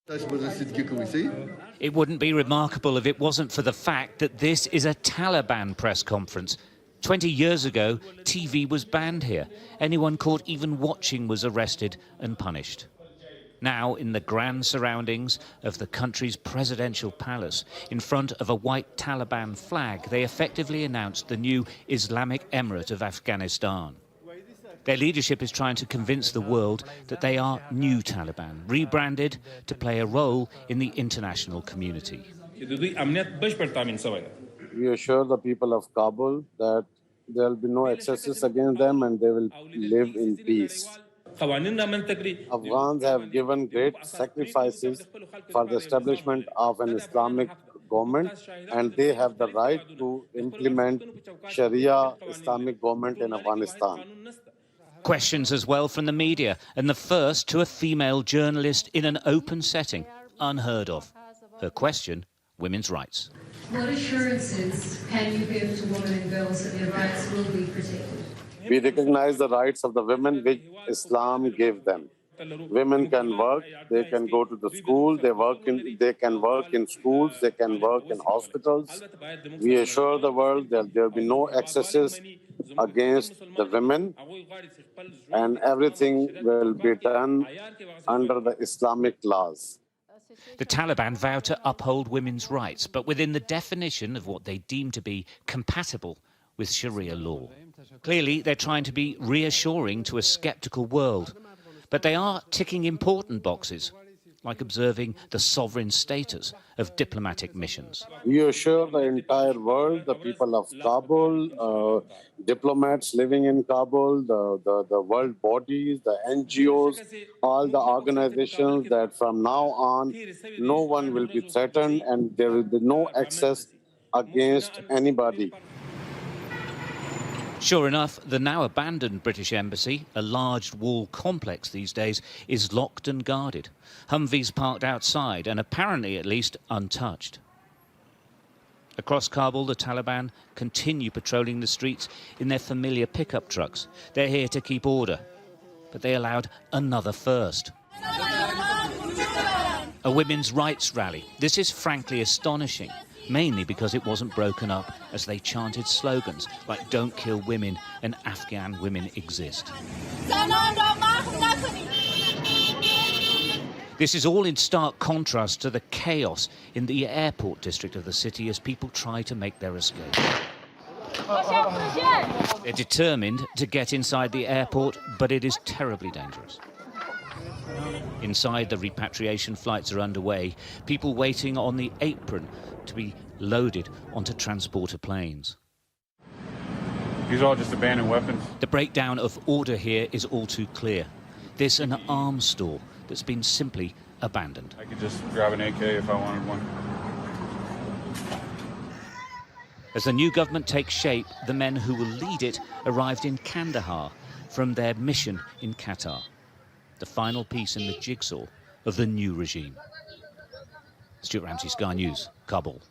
It wouldn't be remarkable if it wasn't for the fact that this is a Taliban press conference. 20 years ago, TV was banned here. Anyone caught even watching was arrested and punished. Now, in the grand surroundings of the country's presidential palace, in front of a white Taliban flag, they effectively announced the new Islamic Emirate of Afghanistan. Their leadership is trying to convince the world that they are new Taliban, rebranded to play a role in the international community. We assure the people of Kabul that there will be no excesses against them and they will live in peace. Afghans have given great sacrifices for the establishment of an Islamic government, and they have the right to implement Sharia Islamic government in Afghanistan. Questions as well from the media, and the first to a female journalist in an open setting, unheard of. Her question, women's rights. What assurances can you give to women and girls that their rights will be protected? We recognize the rights of the women which Islam gave them. Women can work, they can go to the school, they can work in schools, they can work in hospitals. We assure the world that there will be no excesses against the women, and everything will be done under the Islamic laws. The Taliban vow to uphold women's rights, but within the definition of what they deem to be compatible with Sharia law. Clearly, they're trying to be reassuring to a sceptical world, but they are ticking important boxes, like observing the sovereign status of diplomatic missions. We assure the entire world, the people of Kabul, diplomats living in Kabul, the world bodies, the NGOs, all the organizations, that from now on, no one will be threatened and there will be no access against anybody. Sure enough, the now abandoned British embassy, a large wall complex these days, is locked and guarded. Humvees parked outside and apparently at least untouched. Across Kabul, the Taliban continue patrolling the streets in their familiar pickup trucks. They're here to keep order, but they allowed another first. A women's rights rally. This is frankly astonishing, mainly because it wasn't broken up as they chanted slogans like "Don't kill women" and "Afghan women exist." This is all in stark contrast to the chaos in the airport district of the city as people try to make their escape. They're determined to get inside the airport, but it is terribly dangerous. Inside, the repatriation flights are underway, people waiting on the apron to be loaded onto transporter planes. These are all just abandoned weapons. The breakdown of order here is all too clear. This an arms store that's been simply abandoned. I could just grab an AK if I wanted one. As the new government takes shape, the men who will lead it arrived in Kandahar from their mission in Qatar, the final piece in the jigsaw of the new regime. Stuart Ramsey, Sky News, Kabul.